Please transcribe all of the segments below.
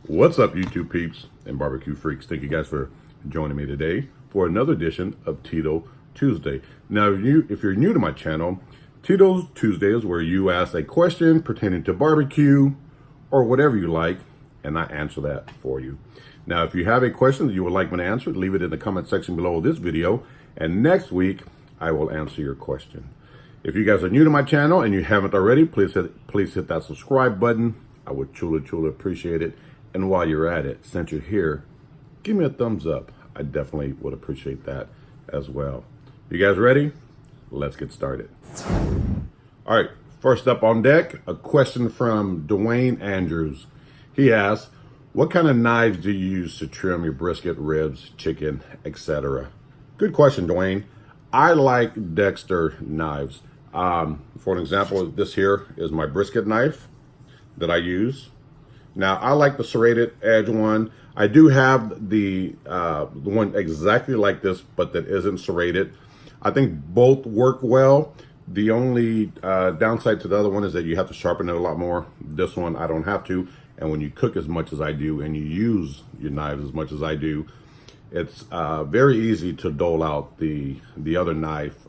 What's up, YouTube peeps and barbecue freaks? Thank you guys for joining me today for another edition of Tito Tuesday. Now, if you're new to my channel, Tito's Tuesday is where you ask a question pertaining to barbecue or whatever you like, and I answer that for you. Now, if you have a question that you would like me to answer, leave it in the comment section below this video, and next week I will answer your question. If you guys are new to my channel and you haven't already, please hit that subscribe button. I would truly appreciate it. And while you're at it, since you're here, give me a thumbs up. I definitely would appreciate that as well. You guys ready? Let's get started. All right, first up on deck, a question from Dwayne Andrews. He asks, what kind of knives do you use to trim your brisket, ribs, chicken, etc.? Good question, Dwayne. I like Dexter Knives. For an example, this here is my brisket knife that I use. Now, I like the serrated edge one. I do have the one exactly like this, but that isn't serrated. I think both work well. The only downside to the other one is that you have to sharpen it a lot more. This one, I don't have to. And when you cook as much as I do and you use your knives as much as I do, it's very easy to dole out the other knife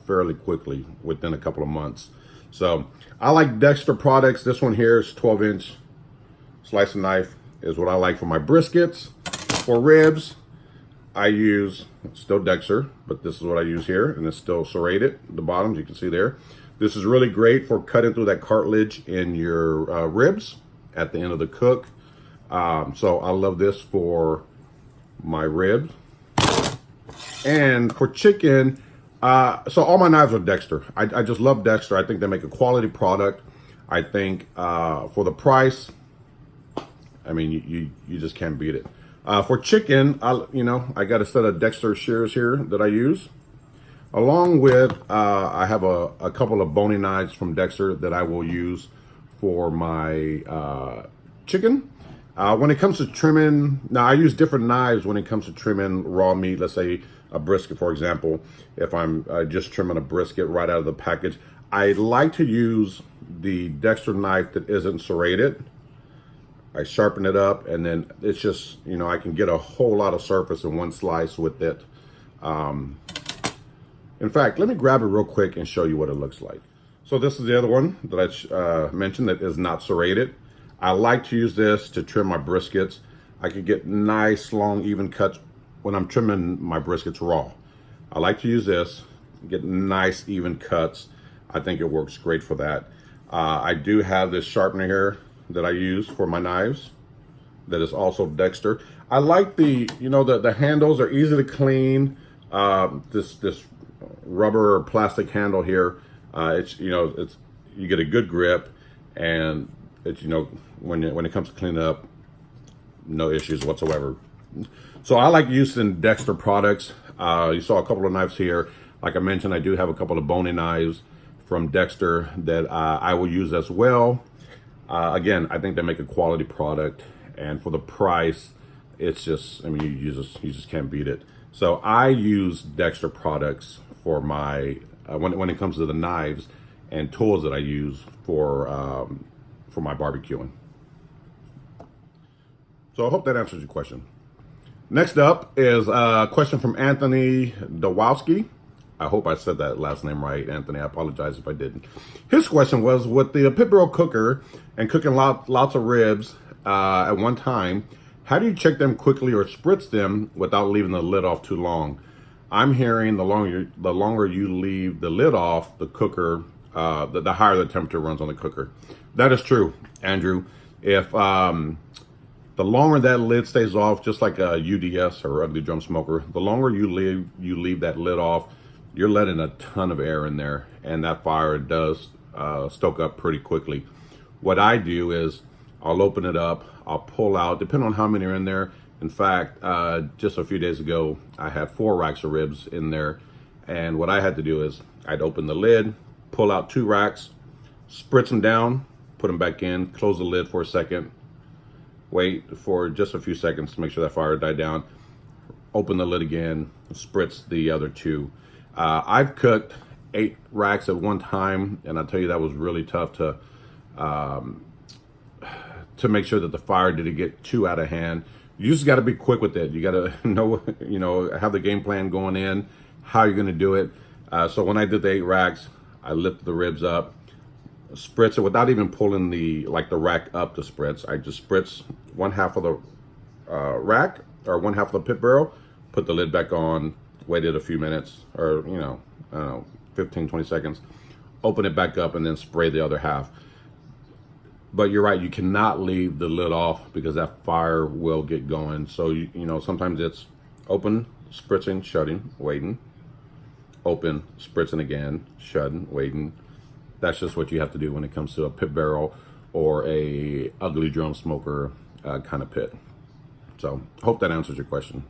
fairly quickly within a couple of months. So I like Dexter products. This one here is 12-inch slicing knife is what I like for my briskets. For ribs, I use still Dexter, but this is what I use here, and it's still serrated. The bottoms, you can see there. This is really great for cutting through that cartilage in your ribs at the end of the cook. So I love this for my ribs. And for chicken, so all my knives are Dexter. I just love Dexter. I think they make a quality product. I think for the price, I mean, you just can't beat it. For chicken, I got a set of Dexter shears here that I use. Along with, I have a couple of bony knives from Dexter that I will use for my chicken. When it comes to trimming, now I use different knives when it comes to trimming raw meat. Let's say a brisket, for example. If I'm just trimming a brisket right out of the package, I like to use the Dexter knife that isn't serrated. I sharpen it up, and then it's just, I can get a whole lot of surface in one slice with it. In fact, let me grab it real quick and show you what it looks like. So this is the other one that I mentioned that is not serrated. I like to use this to trim my briskets. I can get nice, long, even cuts when I'm trimming my briskets raw. I like to use this, get nice, even cuts. I think it works great for that. I do have this sharpener here that I use for my knives that is also Dexter. I like the handles are easy to clean. This rubber or plastic handle here, you get a good grip, and it's when it comes to cleaning up, no issues whatsoever. So I like using Dexter products. You saw a couple of knives here. Like I mentioned, I do have a couple of bony knives from Dexter that I will use as well. Again, I think they make a quality product, and for the price, it's just, I mean, you just can't beat it. So I use Dexter products for my when it comes to the knives and tools that I use for my barbecuing. So I hope that answers your question. Next up is a question from Anthony Dawowski. I hope I said that last name right, Anthony. I apologize if I didn't. His question was, with the pit barrel cooker and cooking lots of ribs at one time, how do you check them quickly or spritz them without leaving the lid off too long? I'm hearing the longer you leave the lid off the cooker, the higher the temperature runs on the cooker. That is true, Andrew. If the longer that lid stays off, just like a UDS or ugly drum smoker, the longer you leave that lid off, you're letting a ton of air in there, and that fire does stoke up pretty quickly. What I do is I'll open it up, I'll pull out, depending on how many are in there. In fact, just a few days ago, I had 4 racks of ribs in there, and what I had to do is I'd open the lid, pull out 2 racks, spritz them down, put them back in, close the lid for a second, wait for just a few seconds to make sure that fire died down, open the lid again, spritz the other 2. I've cooked 8 racks at one time, and I'll tell you that was really tough to to make sure that the fire didn't get too out of hand. You just got to be quick with it. You got to know, have the game plan going in, how you're going to do it. So when I did the 8 racks, I lifted the ribs up, spritz it without even pulling the rack up to spritz. I just spritz 1/2 of the rack, or 1/2 of the pit barrel, put the lid back on, waited a few minutes, or I don't know, 15-20 seconds, open it back up, and then spray the other half. But you're right, you cannot leave the lid off because that fire will get going. So you know, sometimes it's open, spritzing, shutting, waiting, open, spritzing again, shutting, waiting. That's just what you have to do when it comes to a pit barrel or a ugly drum smoker kind of pit. So hope that answers your question.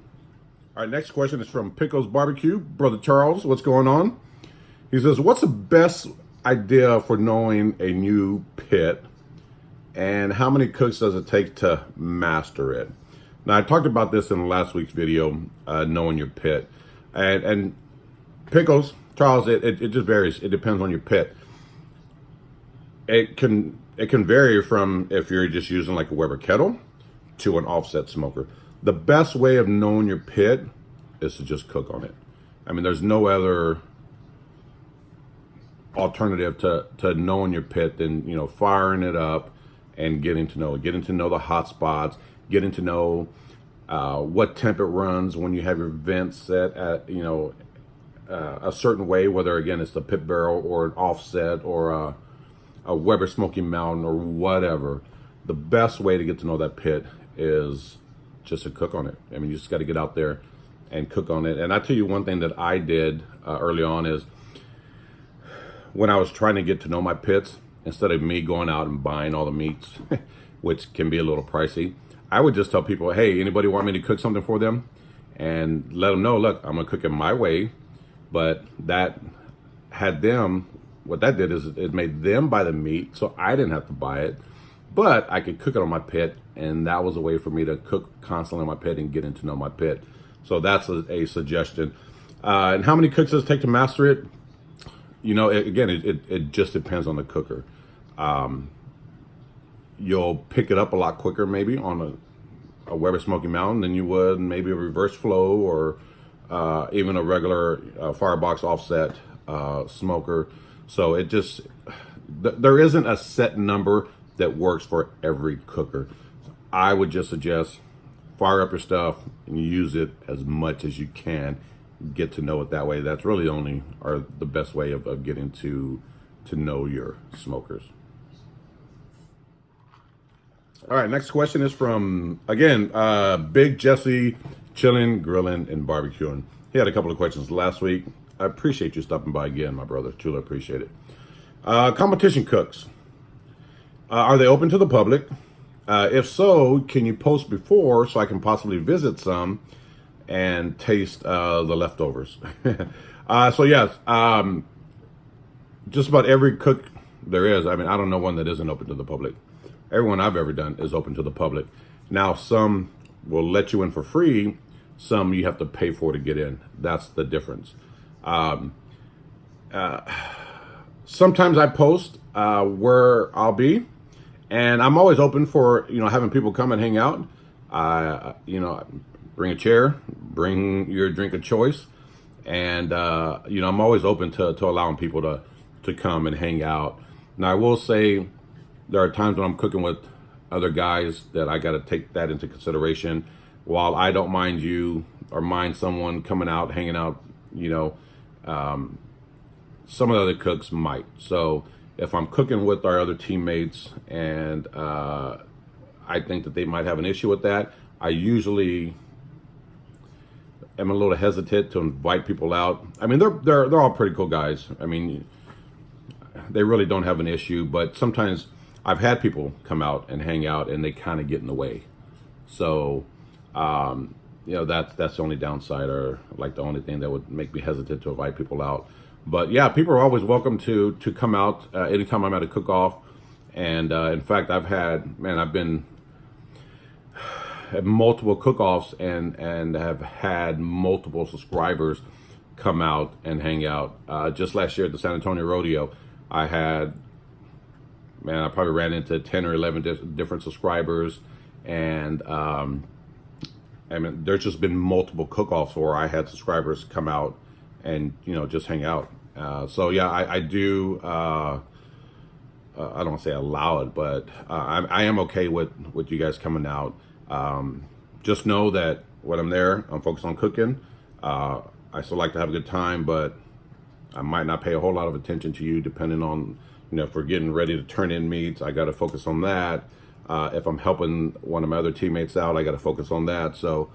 All right, next question is from Pickles Barbecue. Brother Charles, what's going on? He says, what's the best idea for knowing a new pit, and how many cooks does it take to master it? Now, I talked about this in last week's video, knowing your pit. And Pickles, Charles, it just varies. It depends on your pit. It can vary from if you're just using like a Weber kettle to an offset smoker. The best way of knowing your pit is to just cook on it. I mean, there's no other alternative to knowing your pit than, firing it up and getting to know the hot spots, getting to know what temp it runs when you have your vents set at, a certain way, whether again it's the pit barrel or an offset or a Weber Smoky Mountain or whatever. The best way to get to know that pit is just to cook on it. I mean, you just got to get out there and cook on it. And I tell you one thing that I did early on is when I was trying to get to know my pits, instead of me going out and buying all the meats, which can be a little pricey, I would just tell people, hey, anybody want me to cook something for them? And let them know, look, I'm gonna cook it my way. But that had them, what that did is it made them buy the meat, so I didn't have to buy it. But I could cook it on my pit, and that was a way for me to cook constantly on my pit and getting to know my pit. So that's a suggestion. And how many cooks does it take to master it? It just depends on the cooker. You'll pick it up a lot quicker maybe on a Weber Smoky Mountain than you would maybe a reverse flow or even a regular firebox offset smoker. So it just, there isn't a set number that works for every cooker. I would just suggest fire up your stuff and use it as much as you can. Get to know it that way. That's really the best way of getting to know your smokers. All right, next question is from, again, Big Jesse, chilling, grilling, and barbecuing. He had a couple of questions last week. I appreciate you stopping by again, my brother. Truly appreciate it. Competition cooks. Are they open to the public? If so, can you post before so I can possibly visit some and taste the leftovers? So yes, just about every cook there is. I mean, I don't know one that isn't open to the public. Everyone I've ever done is open to the public. Now, some will let you in for free. Some you have to pay for to get in. That's the difference. Sometimes I post where I'll be, and I'm always open for having people come and hang out. Bring a chair, bring your drink of choice, and I'm always open to allowing people to come and hang out. Now, I will say there are times when I'm cooking with other guys that I got to take that into consideration. While I don't mind you or mind someone coming out, hanging out, some of the other cooks might. So if I'm cooking with our other teammates and I think that they might have an issue with that, I usually am a little hesitant to invite people out. I mean, they're all pretty cool guys. I mean, they really don't have an issue, but sometimes I've had people come out and hang out and they kind of get in the way. So, that's the only downside, or like the only thing that would make me hesitant to invite people out. But yeah, people are always welcome to come out anytime I'm at a cook-off. And in fact, I've been at multiple cook-offs and have had multiple subscribers come out and hang out. Just last year at the San Antonio Rodeo, I had man, I probably ran into 10 or 11 different subscribers, and I mean, there's just been multiple cook-offs where I had subscribers come out and, you know, just hang out. So yeah, I do. I don't want to say allow it, but I am okay with you guys coming out. Just know that when I'm there, I'm focused on cooking. I still like to have a good time, but I might not pay a whole lot of attention to you, depending on, you know, if we're getting ready to turn in meats, I got to focus on that. If I'm helping one of my other teammates out, I got to focus on that. So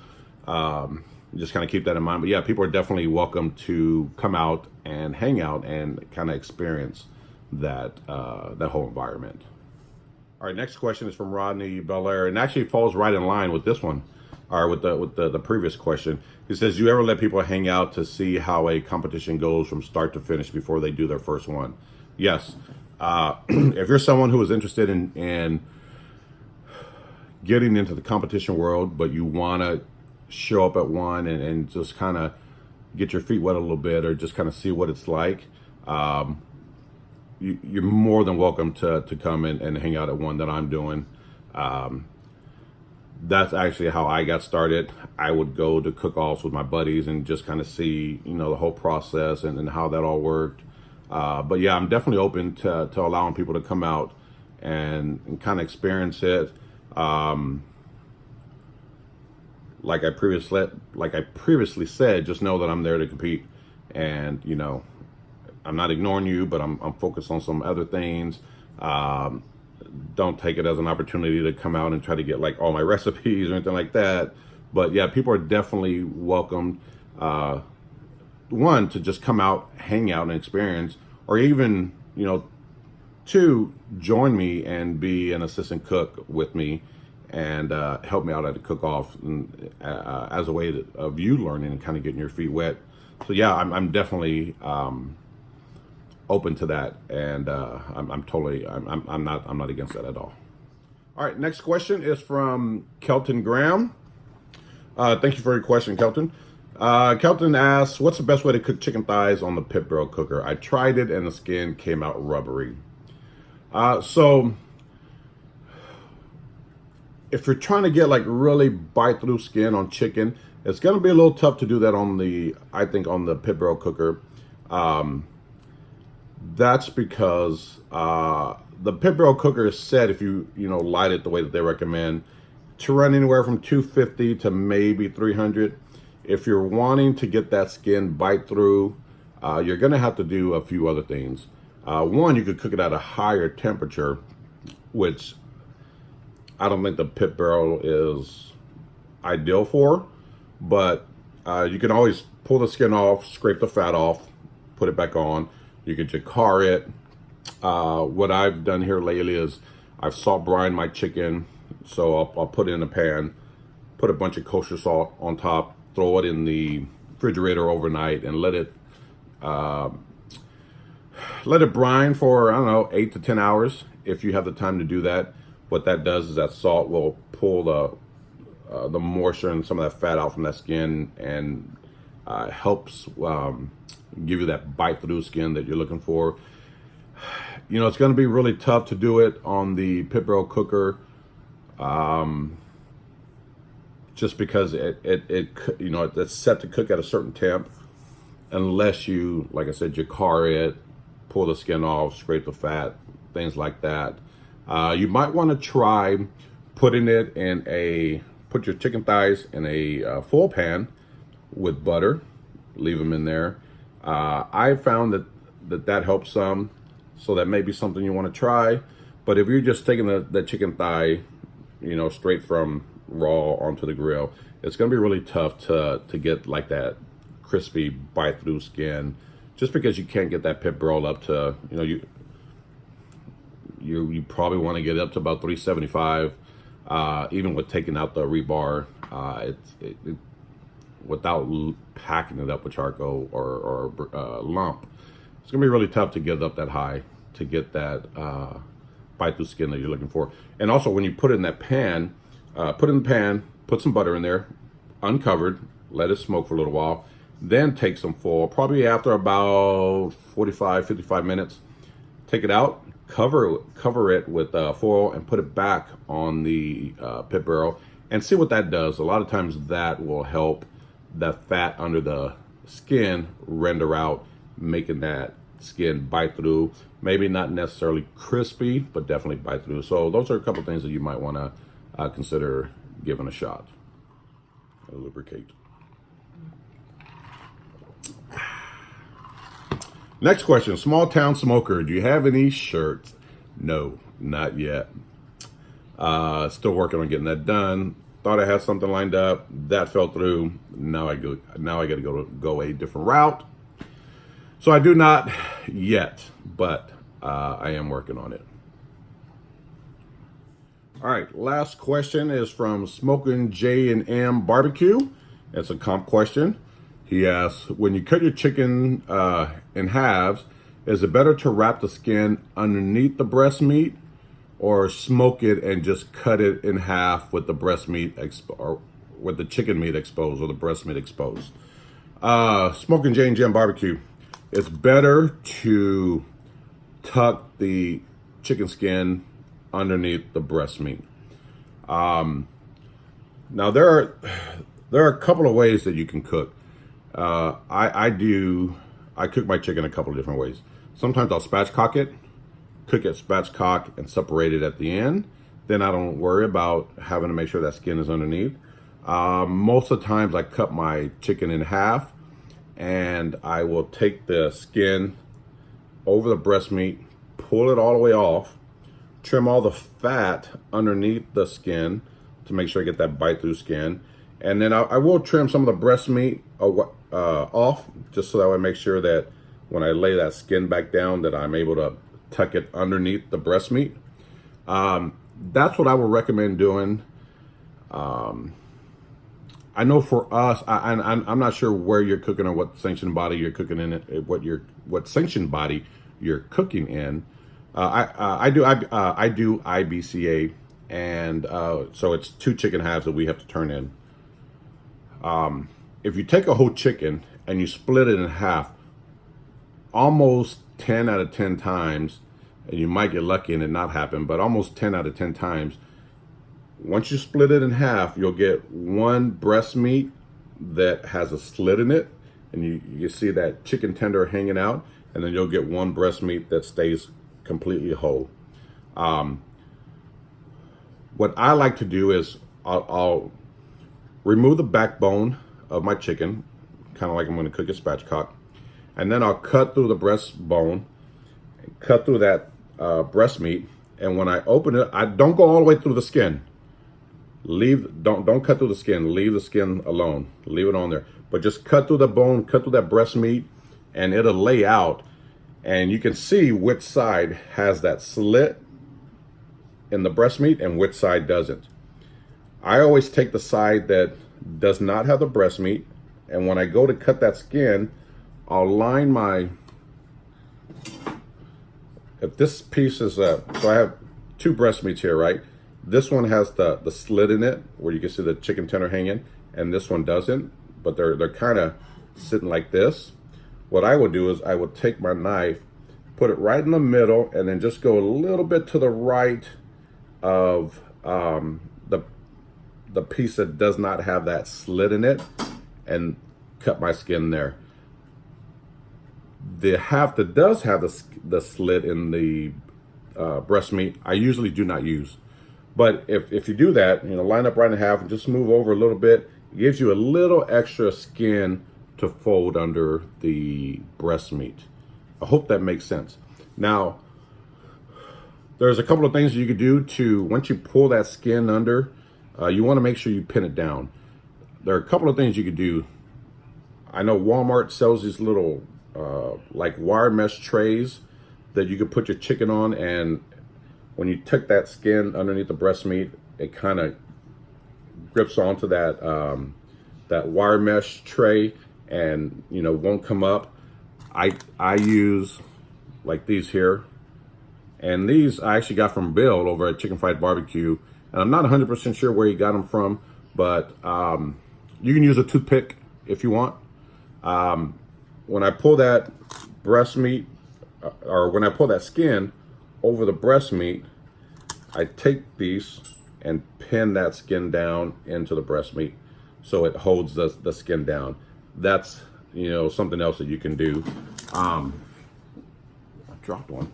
just kind of keep that in mind. But yeah, people are definitely welcome to come out and hang out and kind of experience that that whole environment. All right, next question is from Rodney Belair, and actually falls right in line with this one, or with the previous question. He says, "You ever let people hang out to see how a competition goes from start to finish before they do their first one?" Yes. If you're someone who is interested in getting into the competition world, but you want to show up at one and just kind of get your feet wet a little bit, or just kind of see what it's like, you're more than welcome to come in and hang out at one that I'm doing. That's actually how I got started. I would go to cook-offs with my buddies and just kind of see, you know, the whole process and how that all worked. But yeah, I'm definitely open to allowing people to come out and kind of experience it. Like I previously said, just know that I'm there to compete, and you know, I'm not ignoring you, but I'm focused on some other things. Don't take it as an opportunity to come out and try to get like all my recipes or anything like that. But yeah, people are definitely welcome. One, to just come out, hang out, and experience, or even, you know, two, join me and be an assistant cook with me and help me out at a cook-off, as a way of you learning and kind of getting your feet wet. So yeah, I'm definitely open to that, and I'm not against that at all. All right, next question is from Kelton Graham. Thank you for your question, Kelton. Kelton asks, "What's the best way to cook chicken thighs on the pit barrel cooker? I tried it and the skin came out rubbery." So if you're trying to get like really bite through skin on chicken, it's going to be a little tough to do that on the pit barrel cooker. That's because the pit barrel cooker is set, if you light it the way that they recommend, to run anywhere from 250 to maybe 300. If you're wanting to get that skin bite through, you're going to have to do a few other things. One, you could cook it at a higher temperature, which I don't think the pit barrel is ideal for, but you can always pull the skin off, scrape the fat off, put it back on. You can jacquard it. What I've done here lately is I've salt brined my chicken, so I'll put it in a pan, put a bunch of kosher salt on top, throw it in the refrigerator overnight, and let it brine for, I don't know, 8 to 10 hours if you have the time to do that. What that does is that salt will pull the moisture and some of that fat out from that skin, and helps give you that bite through skin that you're looking for. You know, it's going to be really tough to do it on the pit barrel cooker, just because it's set to cook at a certain temp, unless you, like I said, jacquard it, pull the skin off, scrape the fat, things like that. You might want to try putting it put your chicken thighs in a full pan with butter, leave them in there. I found that helps some, so that may be something you want to try. But if you're just taking the chicken thigh, straight from raw onto the grill, it's going to be really tough to get like that crispy bite through skin, just because you can't get that pit barrel up to, you probably want to get up to about 375, even with taking out the rebar, without packing it up with charcoal or lump. It's gonna be really tough to get it up that high to get that bite through skin that you're looking for. And also, when you put it in that pan, put it in the pan, put some butter in there, uncovered, let it smoke for a little while, then take some foil, probably after about 45, 55 minutes, take it out, cover it with foil and put it back on the pit barrel and see what that does. A lot of times that will help the fat under the skin render out, making that skin bite through. Maybe not necessarily crispy, but definitely bite through. So those are a couple things that you might want to consider giving a shot. Lubricate. Next question, small town smoker. Do you have any shirts? No, not yet. Still working on getting that done. Thought I had something lined up. That fell through. Now I got to go a different route. So I do not yet, but I am working on it. All right, last question is from Smoking J&M Barbecue. It's a comp question. He asks, when you cut your chicken in halves, is it better to wrap the skin underneath the breast meat or smoke it and just cut it in half with the breast meat or with the chicken meat exposed or the breast meat exposed? Smoking J&M Barbecue, it's better to tuck the chicken skin underneath the breast meat. Now there are a couple of ways that you can cook. I cook my chicken a couple of different ways. Sometimes I'll spatchcock it, cook it spatchcock and separate it at the end. Then I don't worry about having to make sure that skin is underneath. Most of the times I cut my chicken in half and I will take the skin over the breast meat, pull it all the way off, trim all the fat underneath the skin to make sure I get that bite through skin. And then I will trim some of the breast meat off, just so that I make sure that when I lay that skin back down that I'm able to tuck it underneath the breast meat. That's what I would recommend doing. I know for us, I'm not sure where you're cooking or what sanctioned body you're cooking in, what sanctioned body you're cooking in. I do IBCA, and so it's 2 chicken halves that we have to turn in. If you take a whole chicken and you split it in half, almost 10 out of 10 times, and you might get lucky and it not happen, but almost 10 out of 10 times, once you split it in half, you'll get one breast meat that has a slit in it, and you see that chicken tender hanging out, and then you'll get one breast meat that stays completely whole. What I like to do is I'll remove the backbone of my chicken, kind of like I'm going to cook a spatchcock, and then I'll cut through the breastbone, cut through that breast meat, and when I open it, I don't go all the way through the skin. Don't cut through the skin. Leave the skin alone. Leave it on there. But just cut through the bone, cut through that breast meat, and it'll lay out, and you can see which side has that slit in the breast meat and which side doesn't. I always take the side that does not have the breast meat, and when I go to cut that skin, I'll line my, if this piece is, so I have 2 breast meats here, right? This one has the slit in it where you can see the chicken tender hanging, and this one doesn't, but they're kind of sitting like this. What I would do is I would take my knife, put it right in the middle, and then just go a little bit to the right of the piece that does not have that slit in it, and cut my skin there. The half that does have the slit in the breast meat, I usually do not use. But if you do that, line up right in half and just move over a little bit, it gives you a little extra skin to fold under the breast meat. I hope that makes sense. Now, there's a couple of things you could do to, once you pull that skin under, you want to make sure you pin it down. There are a couple of things you could do. I know Walmart sells these little like wire mesh trays that you could put your chicken on, and when you tuck that skin underneath the breast meat, it kind of grips onto that that wire mesh tray and won't come up. I use like these here, and these I actually got from Bill over at Chicken Fried Barbecue, and I'm not 100% sure where he got them from, but you can use a toothpick if you want. When I pull that breast meat, or when I pull that skin over the breast meat, I take these and pin that skin down into the breast meat so it holds the skin down. That's, you know, something else that you can do. I dropped one.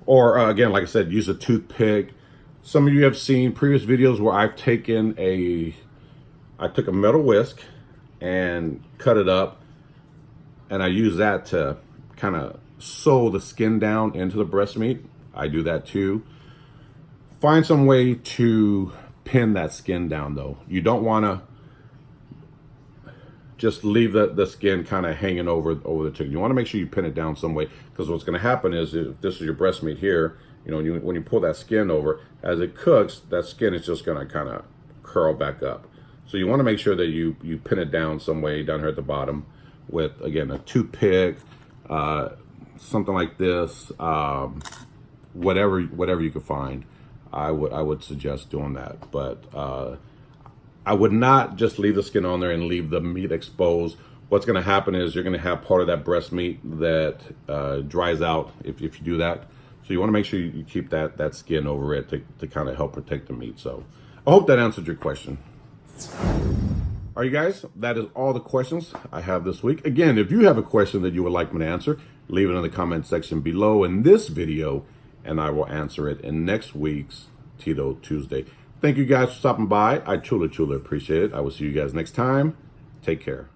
Or again, like I said, use a toothpick. Some of you have seen previous videos where I took a metal whisk and cut it up, and I use that to kind of sew the skin down into the breast meat. I do that too. Find some way to pin that skin down though. You don't want to just leave the skin kind of hanging over the chicken. You want to make sure you pin it down some way, because what's going to happen is, if this is your breast meat here, you know, when you pull that skin over, as it cooks, that skin is just going to kind of curl back up. So you want to make sure that you pin it down some way down here at the bottom with, again, a toothpick, something like this, whatever you could find. I would suggest doing that, but I would not just leave the skin on there and leave the meat exposed. What's going to happen is you're going to have part of that breast meat that dries out if you do that. So you want to make sure you keep that skin over it to kind of help protect the meat. So I hope that answered your question. All right, guys, that is all the questions I have this week. Again, if you have a question that you would like me to answer, leave it in the comment section below in this video, and I will answer it in next week's Tito Tuesday. Thank you guys for stopping by. I truly, truly appreciate it. I will see you guys next time. Take care.